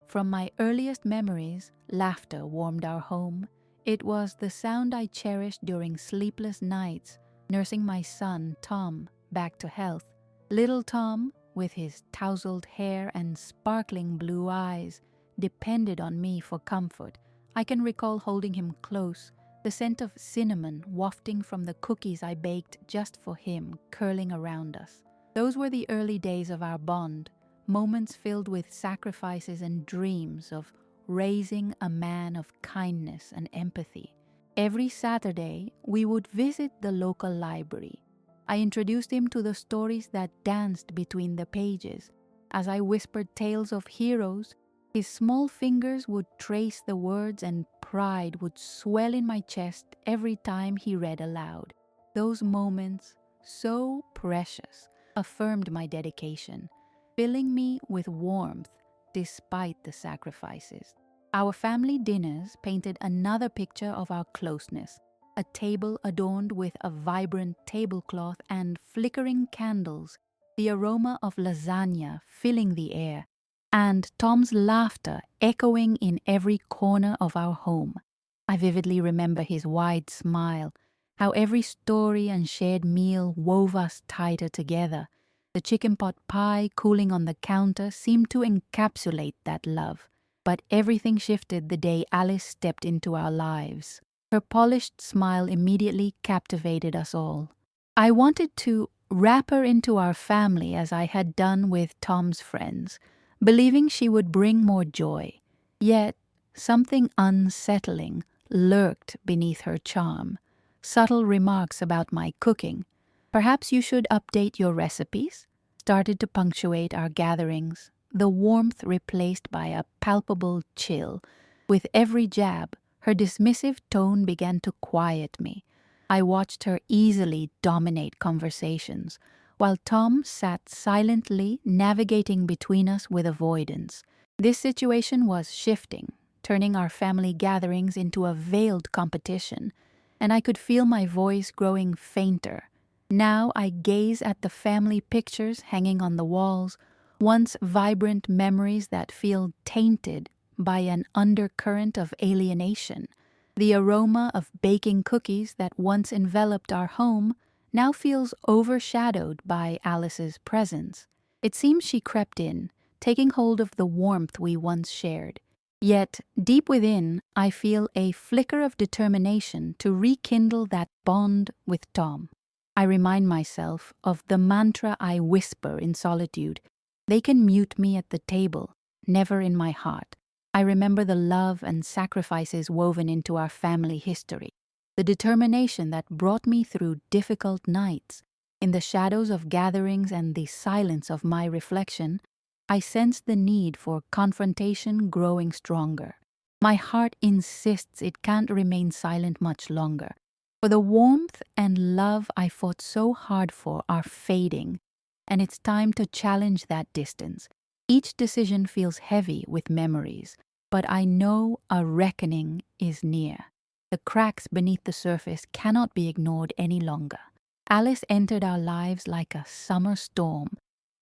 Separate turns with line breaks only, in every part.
From my earliest memories, laughter warmed our home. It was the sound I cherished during sleepless nights, nursing my son, Tom, back to health. Little Tom, with his tousled hair and sparkling blue eyes, depended on me for comfort. I can recall holding him close, the scent of cinnamon wafting from the cookies I baked just for him curling around us. Those were the early days of our bond, moments filled with sacrifices and dreams of raising a man of kindness and empathy. Every Saturday, we would visit the local library. I introduced him to the stories that danced between the pages. As I whispered tales of heroes, his small fingers would trace the words and pride would swell in my chest every time he read aloud. Those moments, so precious, affirmed my dedication, filling me with warmth despite the sacrifices. Our family dinners painted another picture of our closeness. A table adorned with a vibrant tablecloth and flickering candles, the aroma of lasagna filling the air, and Tom's laughter echoing in every corner of our home. I vividly remember his wide smile, how every story and shared meal wove us tighter together. The chicken pot pie cooling on the counter seemed to encapsulate that love. But everything shifted the day Alice stepped into our lives. Her polished smile immediately captivated us all. I wanted to wrap her into our family as I had done with Tom's friends, believing she would bring more joy. Yet, something unsettling lurked beneath her charm. Subtle remarks about my cooking, "Perhaps you should update your recipes," started to punctuate our gatherings, the warmth replaced by a palpable chill. With every jab, her dismissive tone began to quiet me. I watched her easily dominate conversations, while Tom sat silently navigating between us with avoidance. This situation was shifting, turning our family gatherings into a veiled competition, and I could feel my voice growing fainter. Now I gaze at the family pictures hanging on the walls, once vibrant memories that feel tainted by an undercurrent of alienation. The aroma of baking cookies that once enveloped our home now feels overshadowed by Alice's presence. It seems she crept in, taking hold of the warmth we once shared. Yet, deep within, I feel a flicker of determination to rekindle that bond with Tom. I remind myself of the mantra I whisper in solitude: "They can mute me at the table, never in my heart." I remember the love and sacrifices woven into our family history, the determination that brought me through difficult nights. In the shadows of gatherings and the silence of my reflection, I sense the need for confrontation growing stronger. My heart insists it can't remain silent much longer, for the warmth and love I fought so hard for are fading, and it's time to challenge that distance. Each decision feels heavy with memories, but I know a reckoning is near. The cracks beneath the surface cannot be ignored any longer. Alice entered our lives like a summer storm,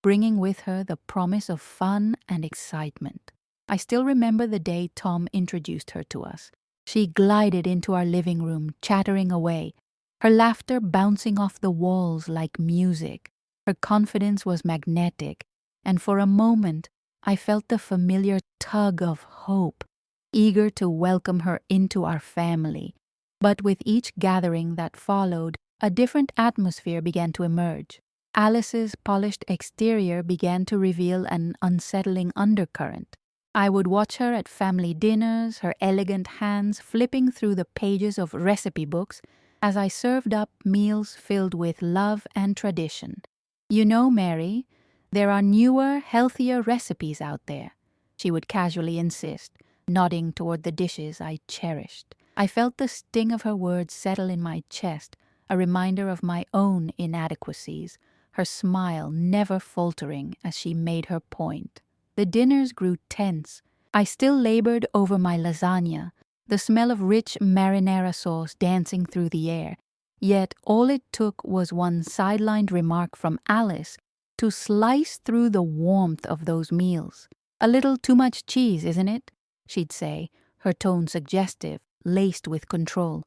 bringing with her the promise of fun and excitement. I still remember the day Tom introduced her to us. She glided into our living room, chattering away, her laughter bouncing off the walls like music. Her confidence was magnetic, and for a moment I felt the familiar tug of hope, eager to welcome her into our family. But with each gathering that followed, a different atmosphere began to emerge. Alice's polished exterior began to reveal an unsettling undercurrent. I would watch her at family dinners, her elegant hands flipping through the pages of recipe books as I served up meals filled with love and tradition. "You know, Mary, there are newer, healthier recipes out there," she would casually insist, nodding toward the dishes I cherished. I felt the sting of her words settle in my chest, a reminder of my own inadequacies, her smile never faltering as she made her point. The dinners grew tense. I still labored over my lasagna, the smell of rich marinara sauce dancing through the air. Yet all it took was one sidelined remark from Alice to slice through the warmth of those meals. "A little too much cheese, isn't it?" she'd say, her tone suggestive, laced with control.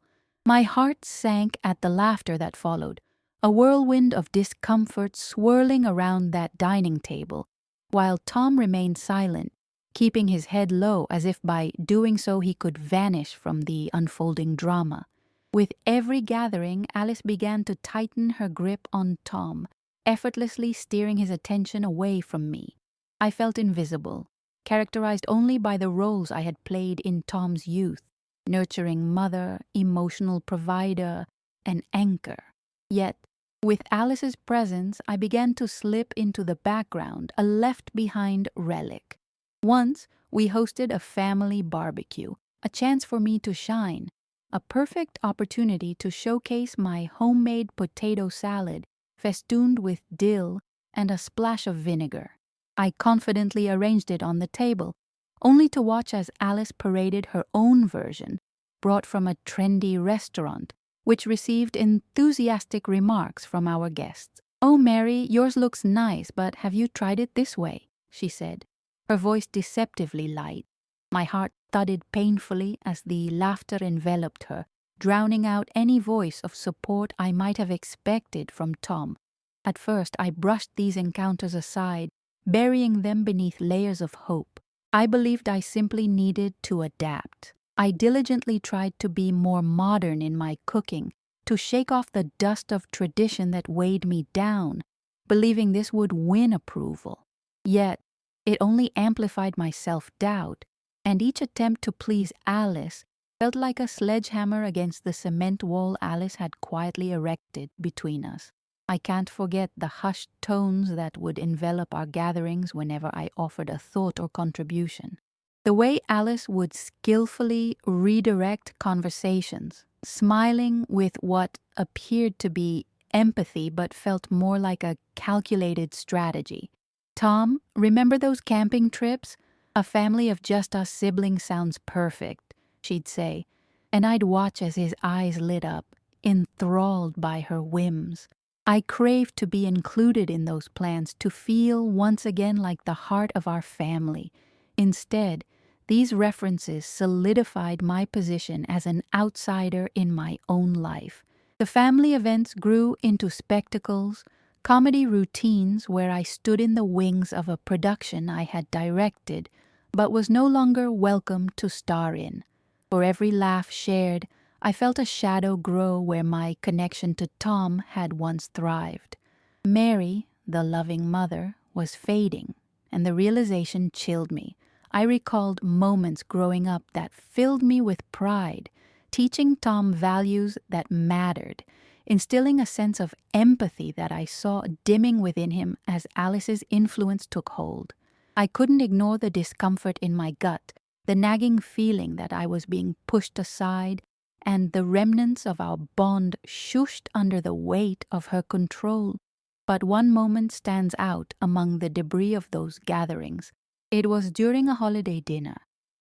My heart sank at the laughter that followed, a whirlwind of discomfort swirling around that dining table, while Tom remained silent, keeping his head low as if by doing so he could vanish from the unfolding drama. With every gathering, Alice began to tighten her grip on Tom, effortlessly steering his attention away from me. I felt invisible, characterized only by the roles I had played in Tom's youth: nurturing mother, emotional provider, and anchor. Yet, with Alice's presence, I began to slip into the background, a left-behind relic. Once, we hosted a family barbecue, a chance for me to shine, a perfect opportunity to showcase my homemade potato salad, festooned with dill and a splash of vinegar. I confidently arranged it on the table, only to watch as Alice paraded her own version, brought from a trendy restaurant, which received enthusiastic remarks from our guests. "Oh, Mary, yours looks nice, but have you tried it this way?" she said, her voice deceptively light. My heart thudded painfully as the laughter enveloped her, drowning out any voice of support I might have expected from Tom. At first, I brushed these encounters aside, burying them beneath layers of hope. I believed I simply needed to adapt. I diligently tried to be more modern in my cooking, to shake off the dust of tradition that weighed me down, believing this would win approval. Yet, it only amplified my self-doubt, and each attempt to please Alice felt like a sledgehammer against the cement wall Alice had quietly erected between us. I can't forget the hushed tones that would envelop our gatherings whenever I offered a thought or contribution. The way Alice would skillfully redirect conversations, smiling with what appeared to be empathy but felt more like a calculated strategy. "Tom, remember those camping trips? A family of just us siblings sounds perfect," she'd say, and I'd watch as his eyes lit up, enthralled by her whims. I craved to be included in those plans, to feel once again like the heart of our family. Instead, these references solidified my position as an outsider in my own life. The family events grew into spectacles, comedy routines where I stood in the wings of a production I had directed, but was no longer welcome to star in. For every laugh shared, I felt a shadow grow where my connection to Tom had once thrived. Mary, the loving mother, was fading, and the realization chilled me. I recalled moments growing up that filled me with pride, teaching Tom values that mattered, instilling a sense of empathy that I saw dimming within him as Alice's influence took hold. I couldn't ignore the discomfort in my gut, the nagging feeling that I was being pushed aside, and the remnants of our bond shushed under the weight of her control. But one moment stands out among the debris of those gatherings. It was during a holiday dinner.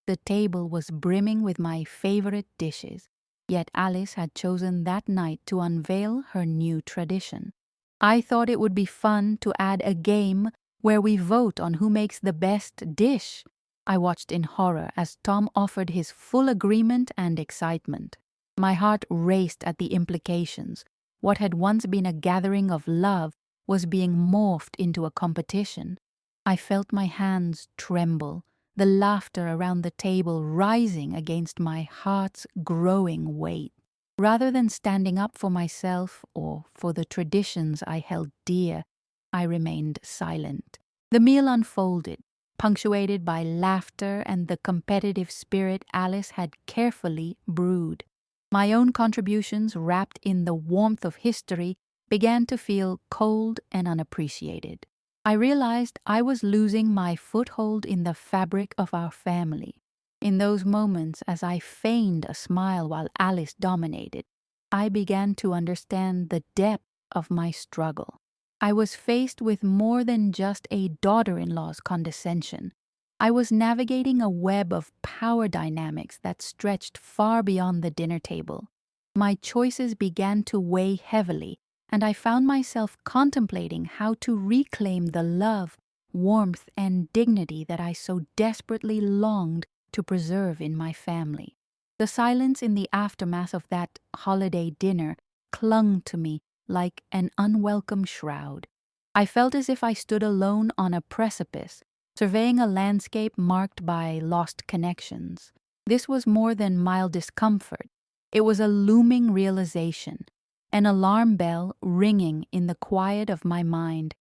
The table was brimming with my favorite dishes, yet Alice had chosen that night to unveil her new tradition. I thought it would be fun to add a game where we vote on who makes the best dish. I watched in horror as Tom offered his full agreement and excitement. My heart raced at the implications. What had once been a gathering of love was being morphed into a competition. I felt my hands tremble, the laughter around the table rising against my heart's growing weight. Rather than standing up for myself or for the traditions I held dear, I remained silent. The meal unfolded, punctuated by laughter and the competitive spirit Alice had carefully brewed. My own contributions, wrapped in the warmth of history, began to feel cold and unappreciated. I realized I was losing my foothold in the fabric of our family. In those moments, as I feigned a smile while Alice dominated, I began to understand the depth of my struggle. I was faced with more than just a daughter-in-law's condescension. I was navigating a web of power dynamics that stretched far beyond the dinner table. My choices began to weigh heavily, and I found myself contemplating how to reclaim the love, warmth and dignity that I so desperately longed to preserve in my family. The silence in the aftermath of that holiday dinner clung to me like an unwelcome shroud. I felt as if I stood alone on a precipice, surveying a landscape marked by lost connections. This was more than mild discomfort. It was a looming realization, an alarm bell ringing in the quiet of my mind.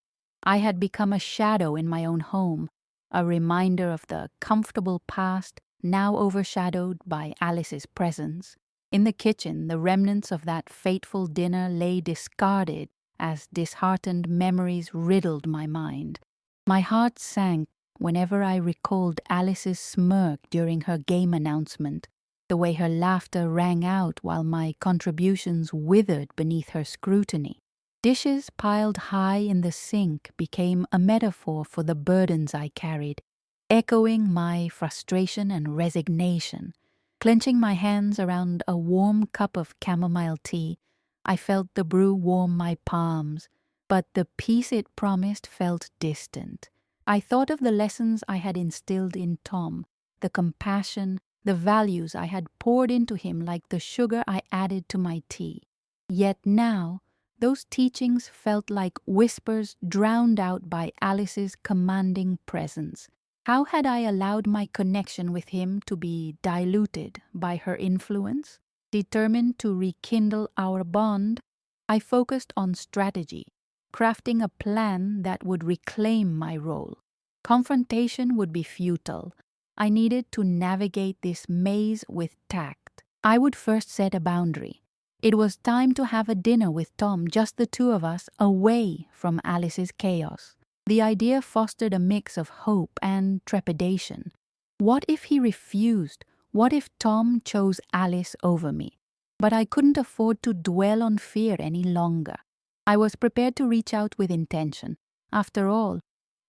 I had become a shadow in my own home, a reminder of the comfortable past now overshadowed by Alice's presence. In the kitchen, the remnants of that fateful dinner lay discarded as disheartened memories riddled my mind. My heart sank whenever I recalled Alice's smirk during her game announcement, the way her laughter rang out while my contributions withered beneath her scrutiny. Dishes piled high in the sink became a metaphor for the burdens I carried, echoing my frustration and resignation. Clenching my hands around a warm cup of chamomile tea, I felt the brew warm my palms, but the peace it promised felt distant. I thought of the lessons I had instilled in Tom, the compassion, the values I had poured into him like the sugar I added to my tea. Yet now, those teachings felt like whispers drowned out by Alice's commanding presence. How had I allowed my connection with him to be diluted by her influence? Determined to rekindle our bond, I focused on strategy, crafting a plan that would reclaim my role. Confrontation would be futile. I needed to navigate this maze with tact. I would first set a boundary. It was time to have a dinner with Tom, just the two of us, away from Alice's chaos. The idea fostered a mix of hope and trepidation. What if he refused? What if Tom chose Alice over me? But I couldn't afford to dwell on fear any longer. I was prepared to reach out with intention. After all,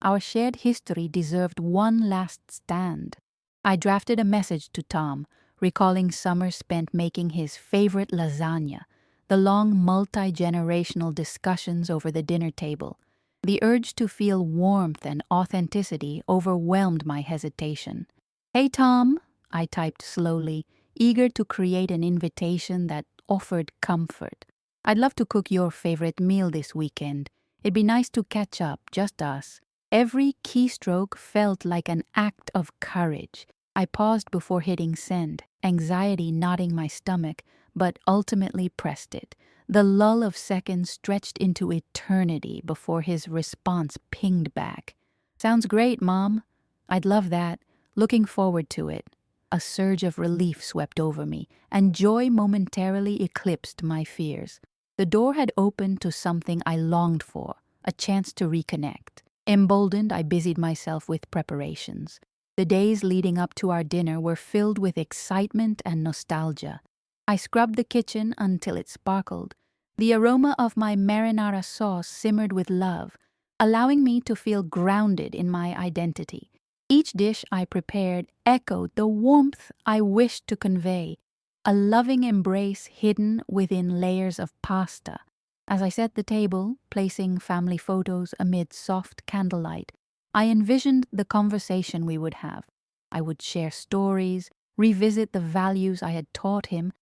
our shared history deserved one last stand. I drafted a message to Tom, recalling summers spent making his favorite lasagna, the long multi-generational discussions over the dinner table. The urge to feel warmth and authenticity overwhelmed my hesitation. "Hey Tom," I typed slowly, eager to create an invitation that offered comfort. "I'd love to cook your favorite meal this weekend. It'd be nice to catch up, just us." Every keystroke felt like an act of courage. I paused before hitting send, anxiety knotting my stomach, but ultimately pressed it. The lull of seconds stretched into eternity before his response pinged back. "Sounds great, Mom. I'd love that. Looking forward to it." A surge of relief swept over me, and joy momentarily eclipsed my fears. The door had opened to something I longed for, a chance to reconnect. Emboldened, I busied myself with preparations. The days leading up to our dinner were filled with excitement and nostalgia. I scrubbed the kitchen until it sparkled. The aroma of my marinara sauce simmered with love, allowing me to feel grounded in my identity. Each dish I prepared echoed the warmth I wished to convey, a loving embrace hidden within layers of pasta. As I set the table, placing family photos amid soft candlelight, I envisioned the conversation we would have. I would share stories, revisit the values I had taught him,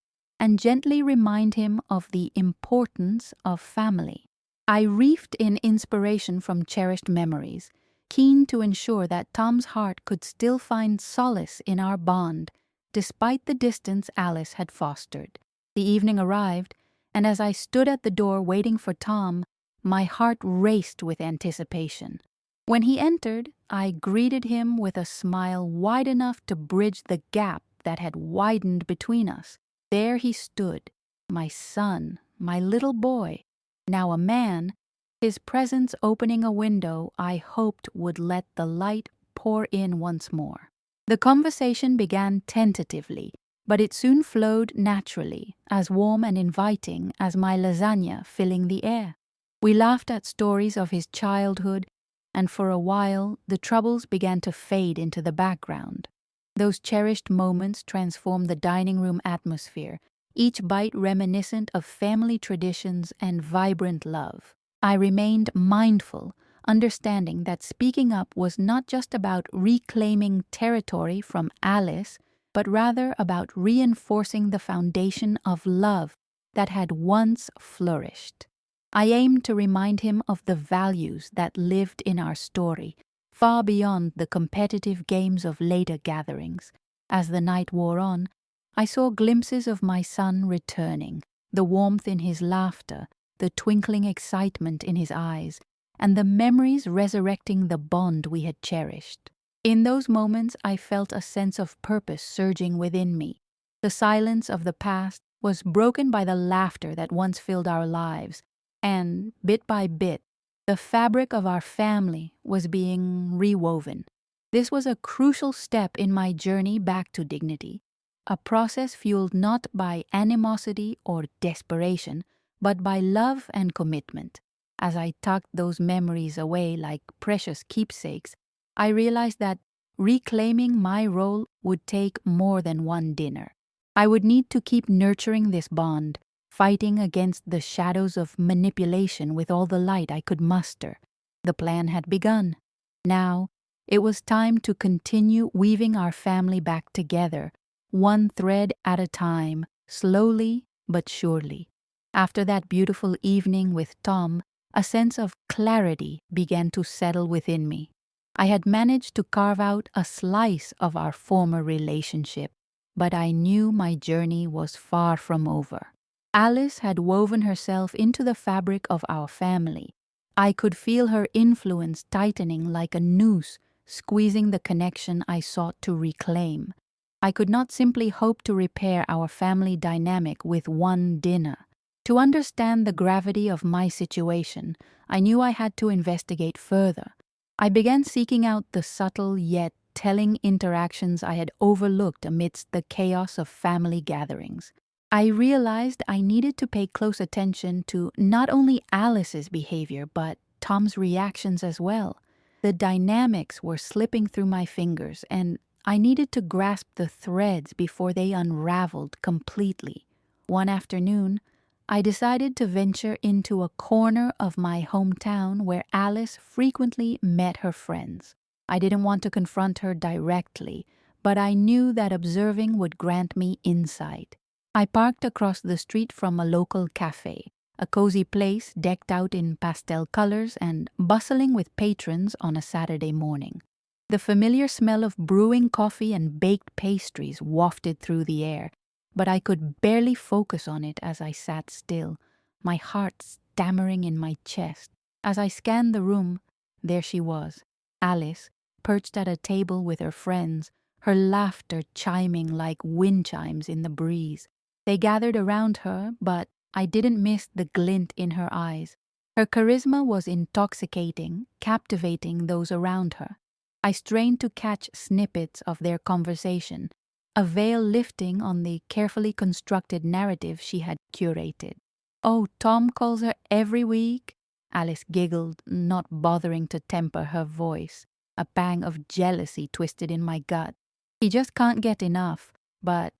and gently remind him of the importance of family. I reefed in inspiration from cherished memories, keen to ensure that Tom's heart could still find solace in our bond, despite the distance Alice had fostered. The evening arrived, and as I stood at the door waiting for Tom, my heart raced with anticipation. When he entered, I greeted him with a smile wide enough to bridge the gap that had widened between us. There he stood, my son, my little boy, now a man, his presence opening a window I hoped would let the light pour in once more. The conversation began tentatively, but it soon flowed naturally, as warm and inviting as my lasagna filling the air. We laughed at stories of his childhood, and for a while the troubles began to fade into the background. Those cherished moments transformed the dining room atmosphere, each bite reminiscent of family traditions and vibrant love. I remained mindful, understanding that speaking up was not just about reclaiming territory from Alice, but rather about reinforcing the foundation of love that had once flourished. I aimed to remind him of the values that lived in our story, far beyond the competitive games of later gatherings. As the night wore on, I saw glimpses of my son returning, the warmth in his laughter, the twinkling excitement in his eyes, and the memories resurrecting the bond we had cherished. In those moments, I felt a sense of purpose surging within me. The silence of the past was broken by the laughter that once filled our lives, and, bit by bit, the fabric of our family was being rewoven. This was a crucial step in my journey back to dignity, a process fueled not by animosity or desperation, but by love and commitment. As I tucked those memories away like precious keepsakes, I realized that reclaiming my role would take more than one dinner. I would need to keep nurturing this bond, fighting against the shadows of manipulation with all the light I could muster. The plan had begun. Now, it was time to continue weaving our family back together, one thread at a time, slowly but surely. After that beautiful evening with Tom, a sense of clarity began to settle within me. I had managed to carve out a slice of our former relationship, but I knew my journey was far from over. Alice had woven herself into the fabric of our family. I could feel her influence tightening like a noose, squeezing the connection I sought to reclaim. I could not simply hope to repair our family dynamic with one dinner. To understand the gravity of my situation, I knew I had to investigate further. I began seeking out the subtle yet telling interactions I had overlooked amidst the chaos of family gatherings. I realized I needed to pay close attention to not only Alice's behavior, but Tom's reactions as well. The dynamics were slipping through my fingers, and I needed to grasp the threads before they unraveled completely. One afternoon, I decided to venture into a corner of my hometown where Alice frequently met her friends. I didn't want to confront her directly, but I knew that observing would grant me insight. I parked across the street from a local cafe, a cozy place decked out in pastel colors and bustling with patrons on a Saturday morning. The familiar smell of brewing coffee and baked pastries wafted through the air, but I could barely focus on it as I sat still, my heart stammering in my chest. As I scanned the room, there she was, Alice, perched at a table with her friends, her laughter chiming like wind chimes in the breeze. They gathered around her, but I didn't miss the glint in her eyes. Her charisma was intoxicating, captivating those around her. I strained to catch snippets of their conversation, a veil lifting on the carefully constructed narrative she had curated. "Oh, Tom calls her every week?" Alice giggled, not bothering to temper her voice. A pang of jealousy twisted in my gut. "He just can't get enough, but,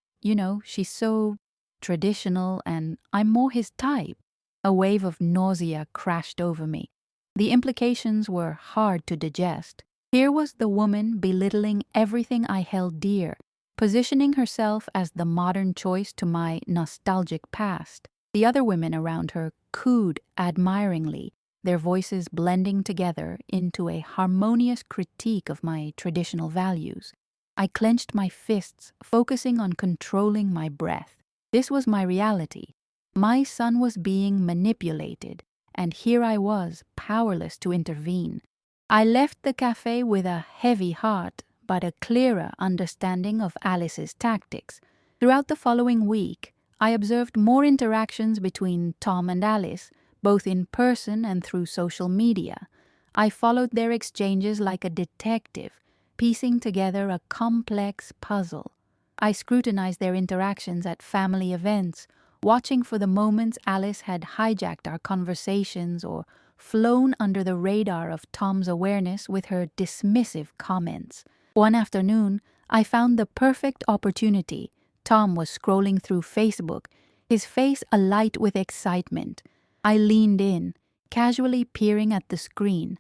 she's so traditional and I'm more his type." A wave of nausea crashed over me. The implications were hard to digest. Here was the woman belittling everything I held dear, positioning herself as the modern choice to my nostalgic past. The other women around her cooed admiringly, their voices blending together into a harmonious critique of my traditional values. I clenched my fists, focusing on controlling my breath. This was my reality. My son was being manipulated, and here I was, powerless to intervene. I left the cafe with a heavy heart, but a clearer understanding of Alice's tactics. Throughout the following week, I observed more interactions between Tom and Alice, both in person and through social media. I followed their exchanges like a detective, piecing together a complex puzzle. I scrutinized their interactions at family events, watching for the moments Alice had hijacked our conversations or flown under the radar of Tom's awareness with her dismissive comments. One afternoon, I found the perfect opportunity. Tom was scrolling through Facebook, his face alight with excitement. I leaned in, casually peering at the screen.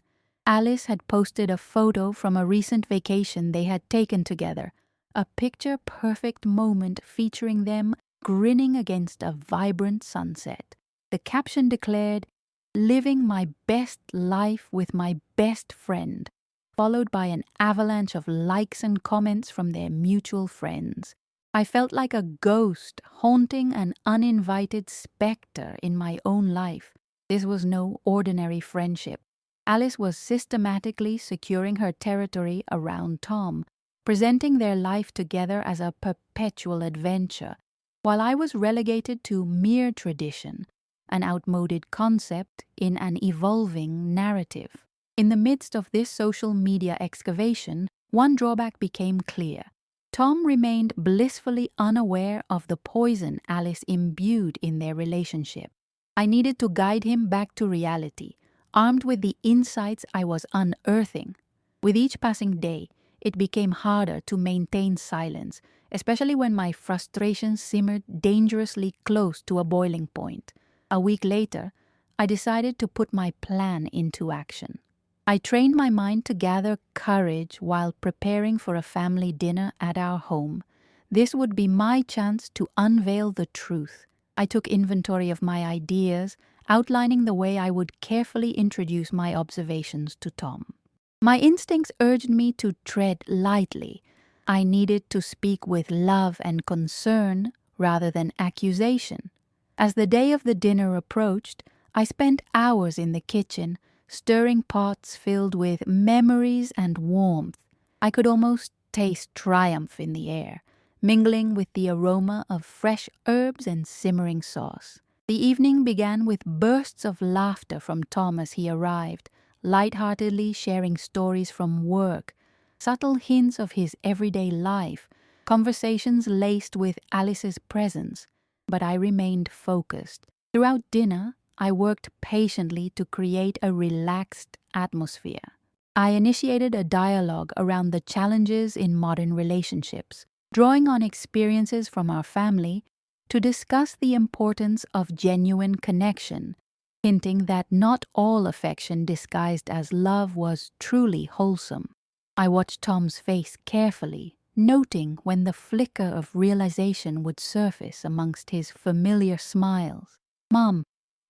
Alice had posted a photo from a recent vacation they had taken together, a picture-perfect moment featuring them grinning against a vibrant sunset. The caption declared, "Living my best life with my best friend," followed by an avalanche of likes and comments from their mutual friends. I felt like a ghost haunting an uninvited specter in my own life. This was no ordinary friendship. Alice was systematically securing her territory around Tom, presenting their life together as a perpetual adventure, while I was relegated to mere tradition, an outmoded concept in an evolving narrative. In the midst of this social media excavation, one drawback became clear. Tom remained blissfully unaware of the poison Alice imbued in their relationship. I needed to guide him back to reality, armed with the insights I was unearthing. With each passing day, it became harder to maintain silence, especially when my frustration simmered dangerously close to a boiling point. A week later, I decided to put my plan into action. I trained my mind to gather courage while preparing for a family dinner at our home. This would be my chance to unveil the truth. I took inventory of my ideas, outlining the way I would carefully introduce my observations to Tom. My instincts urged me to tread lightly. I needed to speak with love and concern rather than accusation. As the day of the dinner approached, I spent hours in the kitchen, stirring pots filled with memories and warmth. I could almost taste triumph in the air, mingling with the aroma of fresh herbs and simmering sauce. The evening began with bursts of laughter from Tom as he arrived, lightheartedly sharing stories from work, subtle hints of his everyday life, conversations laced with Alice's presence. But I remained focused. Throughout dinner, I worked patiently to create a relaxed atmosphere. I initiated a dialogue around the challenges in modern relationships, drawing on experiences from our family to discuss the importance of genuine connection, hinting that not all affection disguised as love was truly wholesome. I watched Tom's face carefully, noting when the flicker of realization would surface amongst his familiar smiles. "Mom,"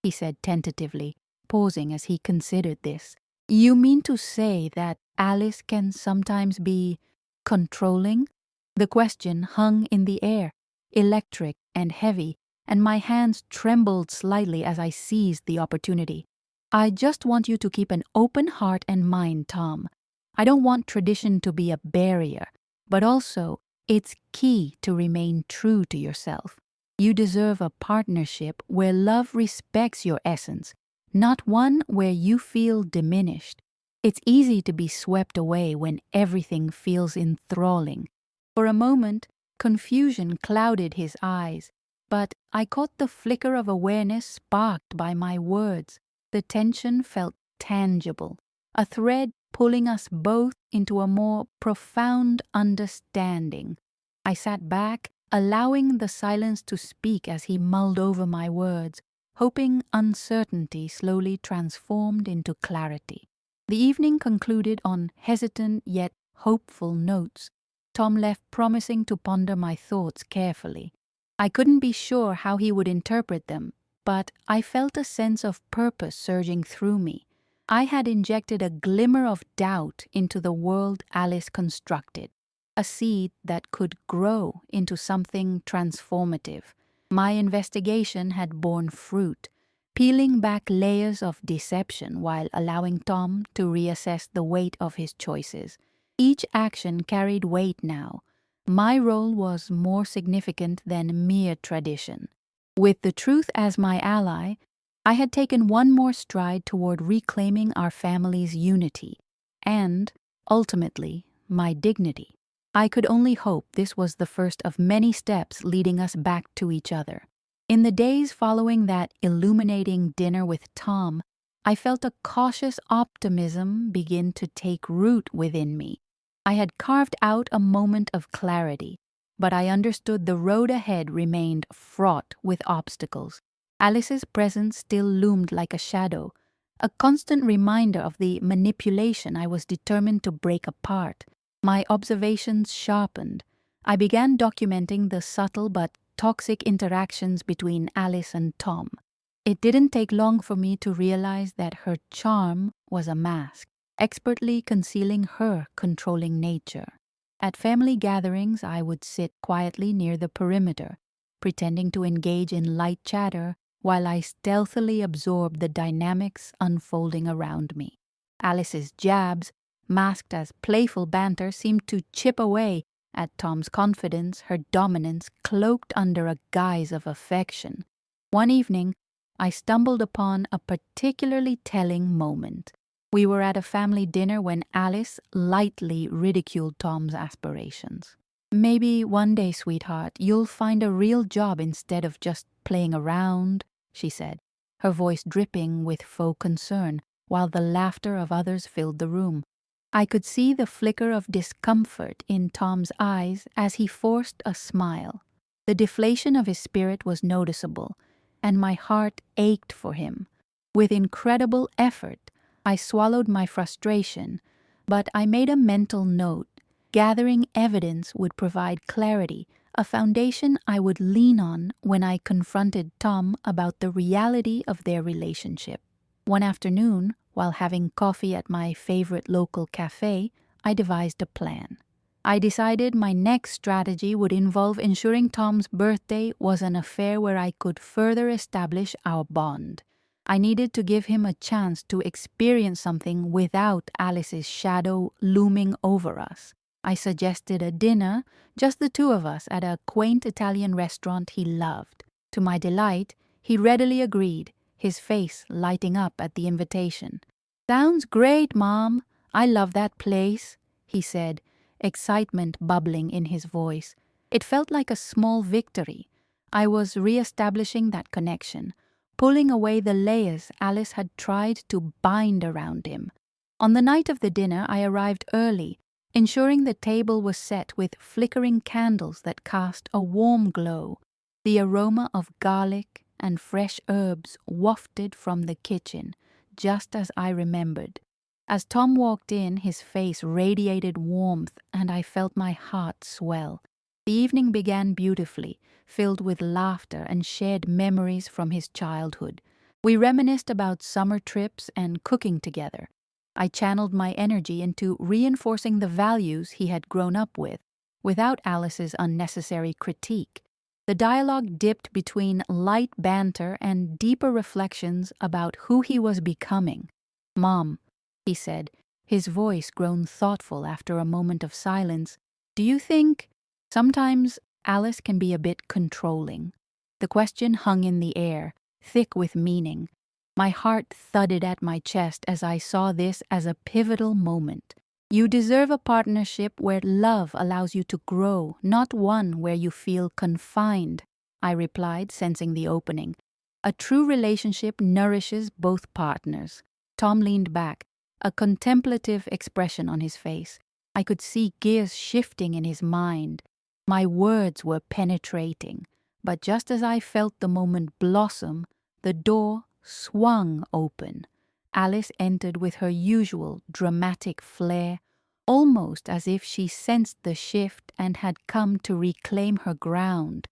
he said tentatively, pausing as he considered this, "you mean to say that Alice can sometimes be controlling?" The question hung in the air, electric and heavy, and my hands trembled slightly as I seized the opportunity. "I just want you to keep an open heart and mind, Tom. I don't want tradition to be a barrier, but also it's key to remain true to yourself. You deserve a partnership where love respects your essence, not one where you feel diminished. It's easy to be swept away when everything feels enthralling." For a moment, confusion clouded his eyes, but I caught the flicker of awareness sparked by my words. The tension felt tangible, a thread pulling us both into a more profound understanding. I sat back, allowing the silence to speak as he mulled over my words, hoping uncertainty slowly transformed into clarity. The evening concluded on hesitant yet hopeful notes. Tom left promising to ponder my thoughts carefully. I couldn't be sure how he would interpret them, but I felt a sense of purpose surging through me. I had injected a glimmer of doubt into the world Alice constructed, a seed that could grow into something transformative. My investigation had borne fruit, peeling back layers of deception while allowing Tom to reassess the weight of his choices. Each action carried weight now. My role was more significant than mere tradition. With the truth as my ally, I had taken one more stride toward reclaiming our family's unity and, ultimately, my dignity. I could only hope this was the first of many steps leading us back to each other. In the days following that illuminating dinner with Tom, I felt a cautious optimism begin to take root within me. I had carved out a moment of clarity, but I understood the road ahead remained fraught with obstacles. Alice's presence still loomed like a shadow, a constant reminder of the manipulation I was determined to break apart. My observations sharpened. I began documenting the subtle but toxic interactions between Alice and Tom. It didn't take long for me to realize that her charm was a mask, expertly concealing her controlling nature. At family gatherings, I would sit quietly near the perimeter, pretending to engage in light chatter while I stealthily absorbed the dynamics unfolding around me. Alice's jabs, masked as playful banter, seemed to chip away at Tom's confidence, her dominance cloaked under a guise of affection. One evening, I stumbled upon a particularly telling moment. We were at a family dinner when Alice lightly ridiculed Tom's aspirations. "Maybe one day, sweetheart, you'll find a real job instead of just playing around," she said, her voice dripping with faux concern, while the laughter of others filled the room. I could see the flicker of discomfort in Tom's eyes as he forced a smile. The deflation of his spirit was noticeable, and my heart ached for him. With incredible effort, I swallowed my frustration, but I made a mental note. Gathering evidence would provide clarity, a foundation I would lean on when I confronted Tom about the reality of their relationship. One afternoon, while having coffee at my favorite local cafe, I devised a plan. I decided my next strategy would involve ensuring Tom's birthday was an affair where I could further establish our bond. I needed to give him a chance to experience something without Alice's shadow looming over us. I suggested a dinner, just the two of us, at a quaint Italian restaurant he loved. To my delight, he readily agreed, his face lighting up at the invitation. "Sounds great, Mom. I love that place," he said, excitement bubbling in his voice. It felt like a small victory. I was re-establishing that connection, pulling away the layers Alice had tried to bind around him. On the night of the dinner, I arrived early, ensuring the table was set with flickering candles that cast a warm glow. The aroma of garlic and fresh herbs wafted from the kitchen, just as I remembered. As Tom walked in, his face radiated warmth, and I felt my heart swell. The evening began beautifully, filled with laughter and shared memories from his childhood. We reminisced about summer trips and cooking together. I channeled my energy into reinforcing the values he had grown up with, without Alice's unnecessary critique. The dialogue dipped between light banter and deeper reflections about who he was becoming. "Mom," he said, his voice grown thoughtful after a moment of silence, "do you think sometimes Alice can be a bit controlling?" The question hung in the air, thick with meaning. My heart thudded at my chest as I saw this as a pivotal moment. "You deserve a partnership where love allows you to grow, not one where you feel confined," I replied, sensing the opening. "A true relationship nourishes both partners." Tom leaned back, a contemplative expression on his face. I could see gears shifting in his mind. My words were penetrating, but just as I felt the moment blossom, the door swung open. Alice entered with her usual dramatic flair, almost as if she sensed the shift and had come to reclaim her ground.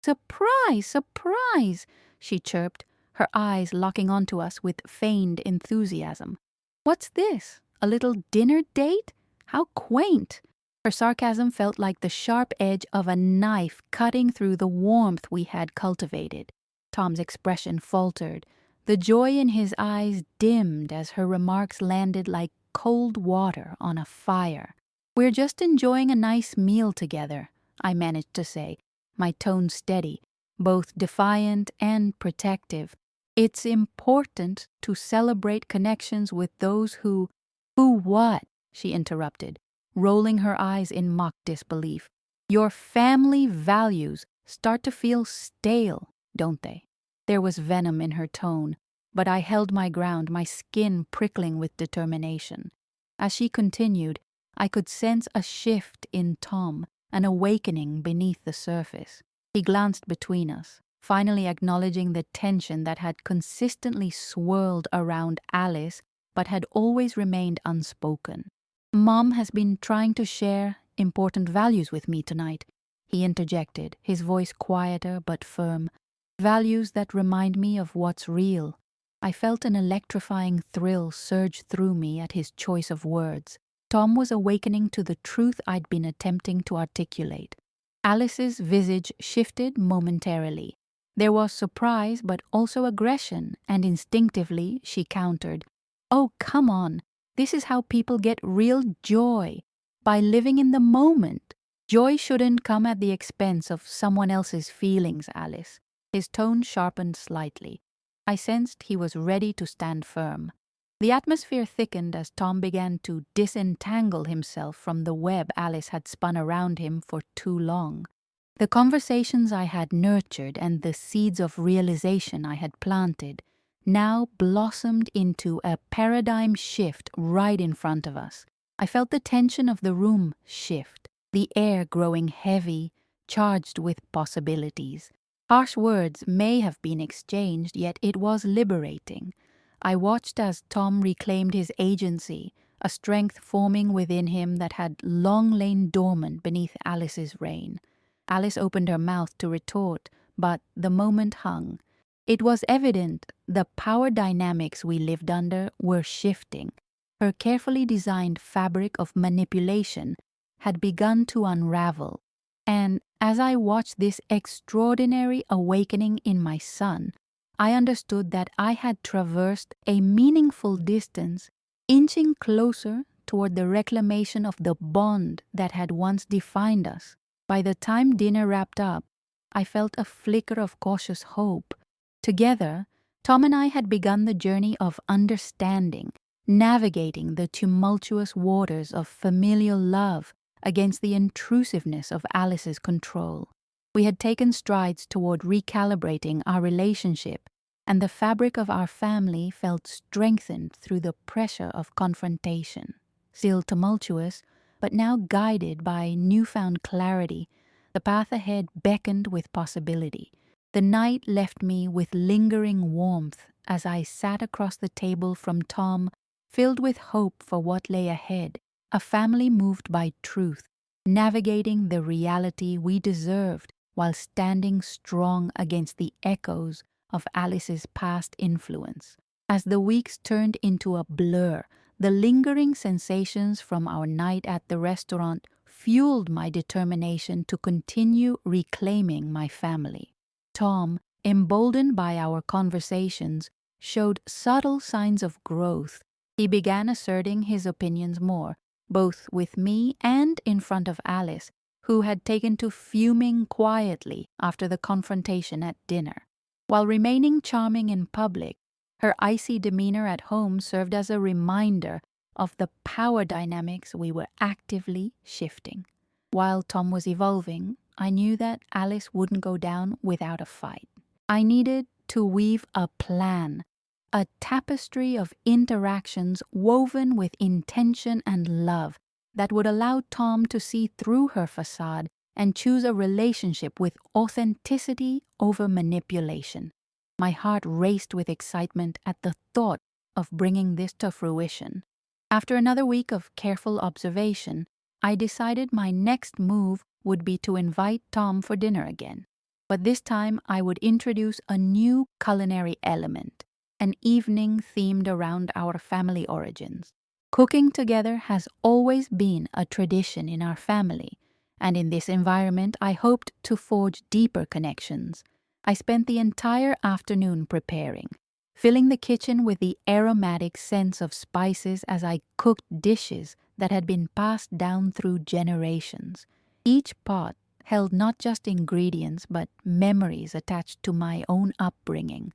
"Surprise! Surprise!" she chirped, her eyes locking onto us with feigned enthusiasm. "What's this? A little dinner date? How quaint!" Her sarcasm felt like the sharp edge of a knife cutting through the warmth we had cultivated. Tom's expression faltered. The joy in his eyes dimmed as her remarks landed like cold water on a fire. "We're just enjoying a nice meal together," I managed to say, my tone steady, both defiant and protective. "It's important to celebrate connections with those who—" "Who what?" she interrupted, rolling her eyes in mock disbelief. "Your family values start to feel stale, don't they?" There was venom in her tone, but I held my ground, my skin prickling with determination. As she continued, I could sense a shift in Tom, an awakening beneath the surface. He glanced between us, finally acknowledging the tension that had consistently swirled around Alice but had always remained unspoken. "Mom has been trying to share important values with me tonight," he interjected, his voice quieter but firm. "Values that remind me of what's real." I felt an electrifying thrill surge through me at his choice of words. Tom was awakening to the truth I'd been attempting to articulate. Alice's visage shifted momentarily. There was surprise but also aggression, and instinctively she countered, "Oh, come on. This is how people get real joy. By living in the moment. Joy shouldn't come at the expense of someone else's feelings, Alice." His tone sharpened slightly. I sensed he was ready to stand firm. The atmosphere thickened as Tom began to disentangle himself from the web Alice had spun around him for too long. The conversations I had nurtured and the seeds of realization I had planted now blossomed into a paradigm shift right in front of us. I felt the tension of the room shift, the air growing heavy, charged with possibilities. Harsh words may have been exchanged, yet it was liberating. I watched as Tom reclaimed his agency, a strength forming within him that had long lain dormant beneath Alice's reign. Alice opened her mouth to retort, but the moment hung. It was evident the power dynamics we lived under were shifting. Her carefully designed fabric of manipulation had begun to unravel, and as I watched this extraordinary awakening in my son, I understood that I had traversed a meaningful distance, inching closer toward the reclamation of the bond that had once defined us. By the time dinner wrapped up, I felt a flicker of cautious hope. Together, Tom and I had begun the journey of understanding, navigating the tumultuous waters of familial love against the intrusiveness of Alice's control. We had taken strides toward recalibrating our relationship, and the fabric of our family felt strengthened through the pressure of confrontation. Still tumultuous, but now guided by newfound clarity, the path ahead beckoned with possibility. The night left me with lingering warmth as I sat across the table from Tom, filled with hope for what lay ahead, a family moved by truth, navigating the reality we deserved while standing strong against the echoes of Alice's past influence. As the weeks turned into a blur, the lingering sensations from our night at the restaurant fueled my determination to continue reclaiming my family. Tom, emboldened by our conversations, showed subtle signs of growth. He began asserting his opinions more, both with me and in front of Alice, who had taken to fuming quietly after the confrontation at dinner. While remaining charming in public, her icy demeanor at home served as a reminder of the power dynamics we were actively shifting. While Tom was evolving, I knew that Alice wouldn't go down without a fight. I needed to weave a plan, a tapestry of interactions woven with intention and love that would allow Tom to see through her facade and choose a relationship with authenticity over manipulation. My heart raced with excitement at the thought of bringing this to fruition. After another week of careful observation, I decided my next move would be to invite Tom for dinner again. But this time I would introduce a new culinary element, an evening themed around our family origins. Cooking together has always been a tradition in our family, and in this environment I hoped to forge deeper connections. I spent the entire afternoon preparing, filling the kitchen with the aromatic scents of spices as I cooked dishes that had been passed down through generations. Each pot held not just ingredients but memories attached to my own upbringing,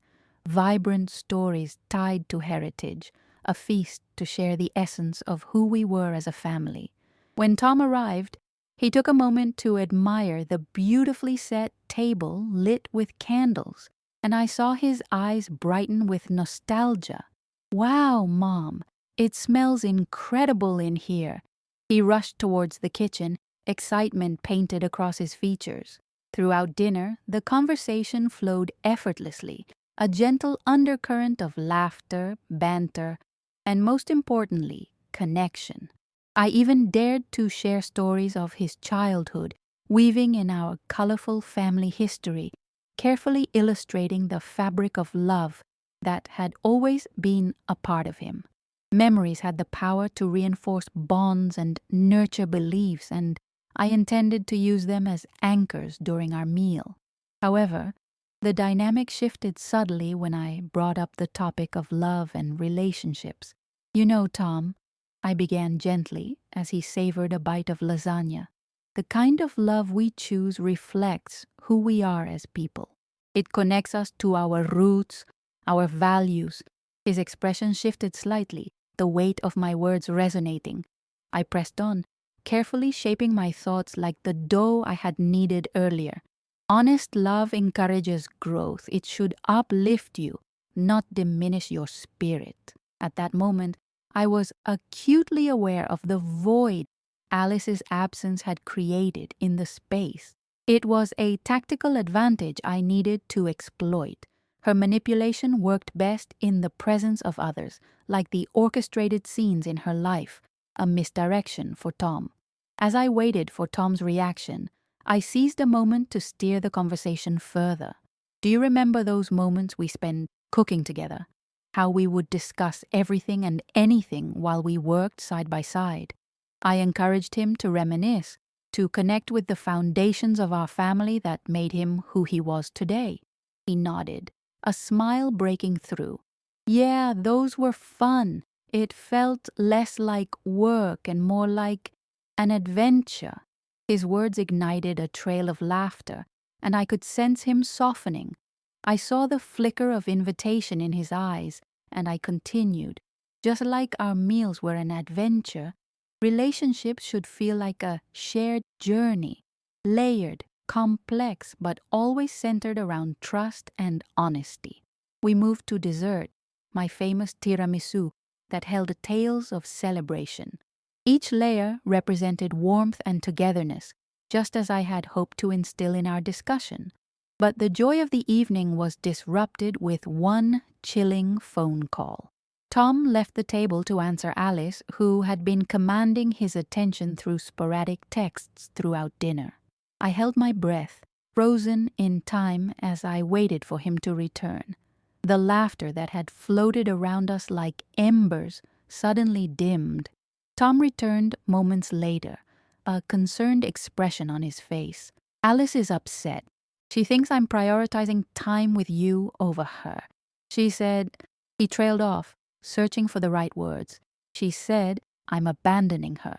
vibrant stories tied to heritage, a feast to share the essence of who we were as a family. When Tom arrived, he took a moment to admire the beautifully set table lit with candles, and I saw his eyes brighten with nostalgia. "Wow, Mom, it smells incredible in here." He rushed towards the kitchen, excitement painted across his features. Throughout dinner, the conversation flowed effortlessly, a gentle undercurrent of laughter, banter, and most importantly, connection. I even dared to share stories of his childhood, weaving in our colorful family history, carefully illustrating the fabric of love that had always been a part of him. Memories had the power to reinforce bonds and nurture beliefs, and I intended to use them as anchors during our meal. However, the dynamic shifted subtly when I brought up the topic of love and relationships. You know, Tom, I began gently as he savored a bite of lasagna. The kind of love we choose reflects who we are as people. It connects us to our roots, our values. His expression shifted slightly, the weight of my words resonating. I pressed on, carefully shaping my thoughts like the dough I had kneaded earlier. Honest love encourages growth. It should uplift you, not diminish your spirit. At that moment, I was acutely aware of the void Alice's absence had created in the space. It was a tactical advantage I needed to exploit. Her manipulation worked best in the presence of others, like the orchestrated scenes in her life, a misdirection for Tom. As I waited for Tom's reaction, I seized a moment to steer the conversation further. Do you remember those moments we spent cooking together? How we would discuss everything and anything while we worked side by side. I encouraged him to reminisce, to connect with the foundations of our family that made him who he was today. He nodded, a smile breaking through. Yeah, those were fun. It felt less like work and more like an adventure. His words ignited a trail of laughter, and I could sense him softening. I saw the flicker of invitation in his eyes, and I continued. Just like our meals were an adventure, relationships should feel like a shared journey, layered, complex, but always centered around trust and honesty. We moved to dessert, my famous tiramisu that held tales of celebration. Each layer represented warmth and togetherness, just as I had hoped to instill in our discussion. But the joy of the evening was disrupted with one chilling phone call. Tom left the table to answer Alice, who had been commanding his attention through sporadic texts throughout dinner. I held my breath, frozen in time as I waited for him to return. The laughter that had floated around us like embers suddenly dimmed. Tom returned moments later, a concerned expression on his face. Alice is upset. She thinks I'm prioritizing time with you over her. She said, he trailed off, searching for the right words. She said, I'm abandoning her.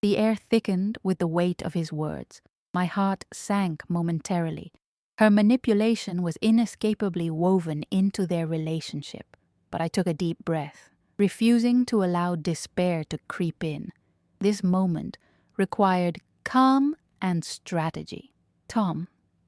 The air thickened with the weight of his words. My heart sank momentarily. Her manipulation was inescapably woven into their relationship. But I took a deep breath, refusing to allow despair to creep in. This moment required calm and strategy. Tom,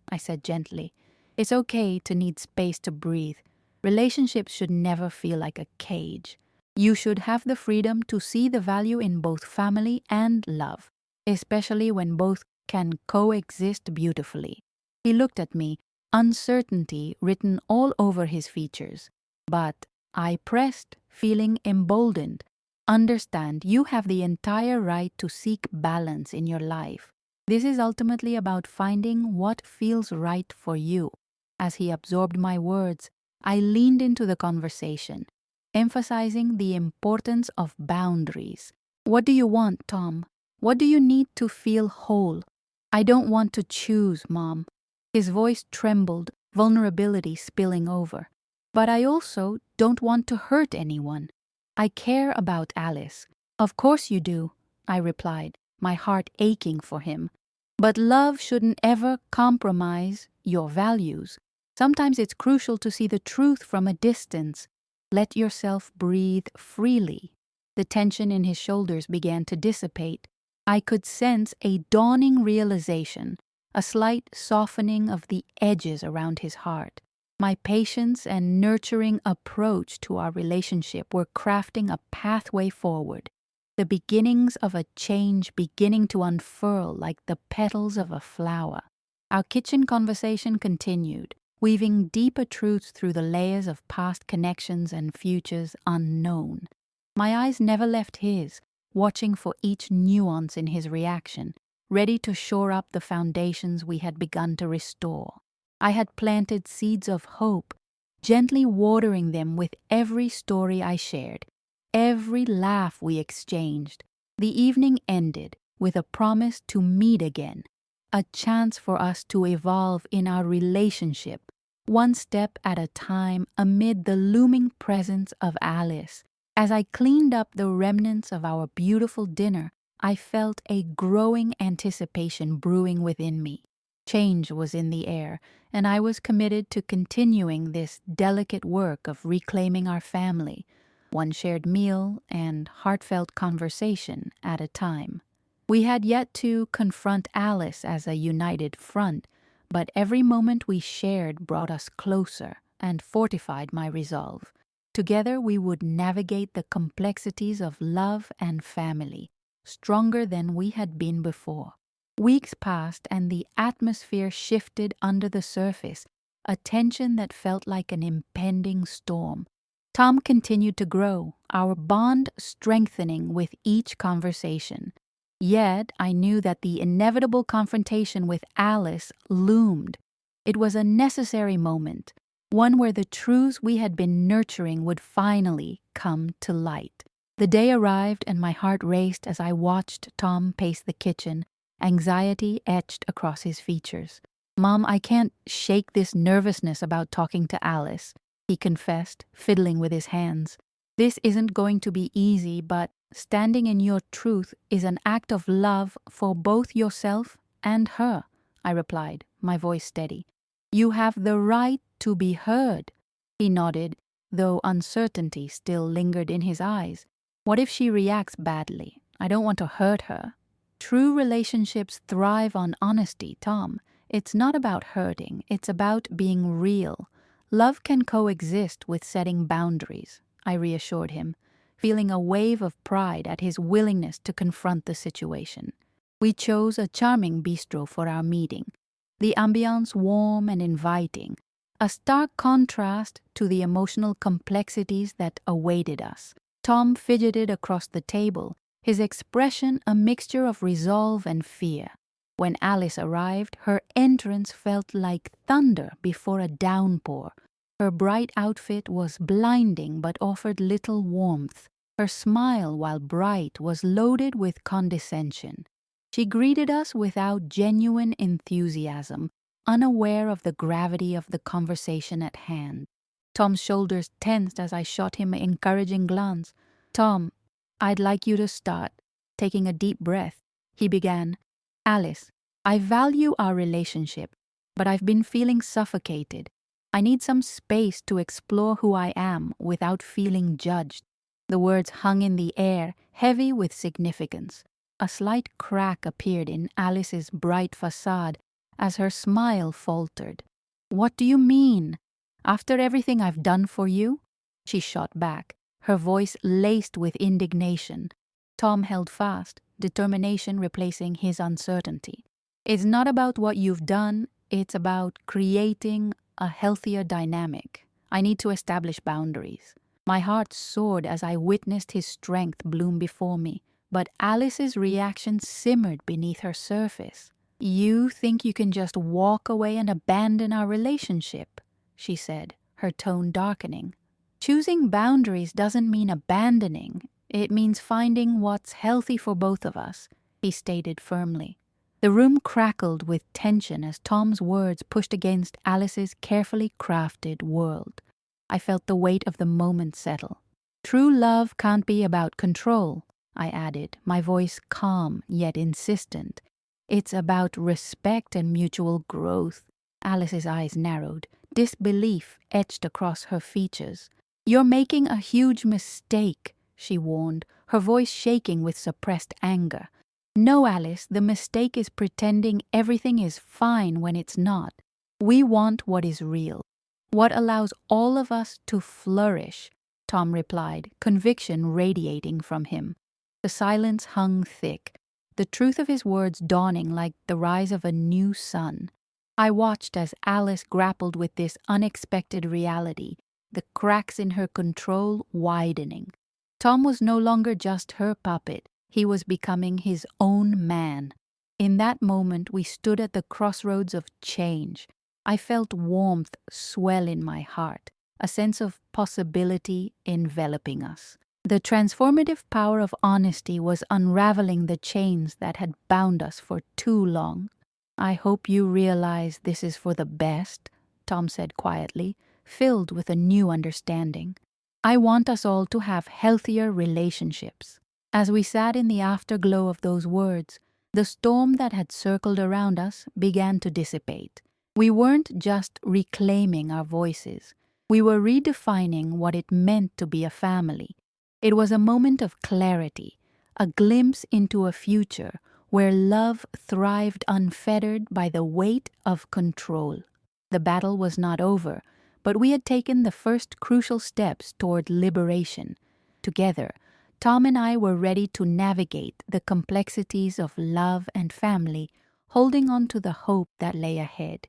I said gently, it's okay to need space to breathe. Relationships should never feel like a cage. You should have the freedom to see the value in both family and love, especially when both can coexist beautifully. He looked at me, uncertainty written all over his features. But I pressed, feeling emboldened. Understand, you have the entire right to seek balance in your life. This is ultimately about finding what feels right for you. As he absorbed my words, I leaned into the conversation, emphasizing the importance of boundaries. What do you want, Tom? What do you need to feel whole? I don't want to choose, Mom. His voice trembled, vulnerability spilling over. But I also don't want to hurt anyone. I care about Alice. Of course you do, I replied, my heart aching for him. But love shouldn't ever compromise your values. Sometimes it's crucial to see the truth from a distance. Let yourself breathe freely. The tension in his shoulders began to dissipate. I could sense a dawning realization, a slight softening of the edges around his heart. My patience and nurturing approach to our relationship were crafting a pathway forward. The beginnings of a change beginning to unfurl like the petals of a flower. Our kitchen conversation continued, weaving deeper truths through the layers of past connections and futures unknown. My eyes never left his, watching for each nuance in his reaction, ready to shore up the foundations we had begun to restore. I had planted seeds of hope, gently watering them with every story I shared, every laugh we exchanged. The evening ended with a promise to meet again, a chance for us to evolve in our relationship, one step at a time amid the looming presence of Alice. As I cleaned up the remnants of our beautiful dinner, I felt a growing anticipation brewing within me. Change was in the air, and I was committed to continuing this delicate work of reclaiming our family, one shared meal and heartfelt conversation at a time. We had yet to confront Alice as a united front, but every moment we shared brought us closer and fortified my resolve. Together we would navigate the complexities of love and family, stronger than we had been before. Weeks passed and the atmosphere shifted under the surface, a tension that felt like an impending storm. Tom continued to grow, our bond strengthening with each conversation. Yet I knew that the inevitable confrontation with Alice loomed. It was a necessary moment, one where the truths we had been nurturing would finally come to light. The day arrived and my heart raced as I watched Tom pace the kitchen, anxiety etched across his features. "Mom, I can't shake this nervousness about talking to Alice," he confessed, fiddling with his hands. "This isn't going to be easy, but standing in your truth is an act of love for both yourself and her," I replied, my voice steady. "You have the right to be heard." He nodded, though uncertainty still lingered in his eyes. "What if she reacts badly? I don't want to hurt her." "True relationships thrive on honesty, Tom. It's not about hurting, it's about being real. Love can coexist with setting boundaries," I reassured him, feeling a wave of pride at his willingness to confront the situation. We chose a charming bistro for our meeting, the ambiance warm and inviting, a stark contrast to the emotional complexities that awaited us. Tom fidgeted across the table, his expression a mixture of resolve and fear. When Alice arrived, her entrance felt like thunder before a downpour. Her bright outfit was blinding but offered little warmth. Her smile, while bright, was loaded with condescension. She greeted us without genuine enthusiasm, unaware of the gravity of the conversation at hand. Tom's shoulders tensed as I shot him an encouraging glance. "Tom, I'd like you to start." Taking a deep breath, he began, "Alice, I value our relationship, but I've been feeling suffocated. I need some space to explore who I am without feeling judged." The words hung in the air, heavy with significance. A slight crack appeared in Alice's bright facade as her smile faltered. "What do you mean? After everything I've done for you?" She shot back, her voice laced with indignation. Tom held fast, determination replacing his uncertainty. "It's not about what you've done, it's about creating a healthier dynamic. I need to establish boundaries." My heart soared as I witnessed his strength bloom before me, but Alice's reaction simmered beneath her surface. "You think you can just walk away and abandon our relationship?" she said, her tone darkening. "Choosing boundaries doesn't mean abandoning. It means finding what's healthy for both of us," he stated firmly. The room crackled with tension as Tom's words pushed against Alice's carefully crafted world. I felt the weight of the moment settle. "True love can't be about control," I added, my voice calm yet insistent. "It's about respect and mutual growth." Alice's eyes narrowed, disbelief etched across her features. "You're making a huge mistake," she warned, her voice shaking with suppressed anger. "No, Alice, the mistake is pretending everything is fine when it's not. We want what is real, what allows all of us to flourish," Tom replied, conviction radiating from him. The silence hung thick, the truth of his words dawning like the rise of a new sun. I watched as Alice grappled with this unexpected reality, the cracks in her control widening. Tom was no longer just her puppet, he was becoming his own man. In that moment, we stood at the crossroads of change. I felt warmth swell in my heart, a sense of possibility enveloping us. The transformative power of honesty was unraveling the chains that had bound us for too long. I hope you realize this is for the best, Tom said quietly, filled with a new understanding. I want us all to have healthier relationships. As we sat in the afterglow of those words, the storm that had circled around us began to dissipate. We weren't just reclaiming our voices. We were redefining what it meant to be a family. It was a moment of clarity, a glimpse into a future where love thrived unfettered by the weight of control. The battle was not over, but we had taken the first crucial steps toward liberation. Together, Tom and I were ready to navigate the complexities of love and family, holding on to the hope that lay ahead.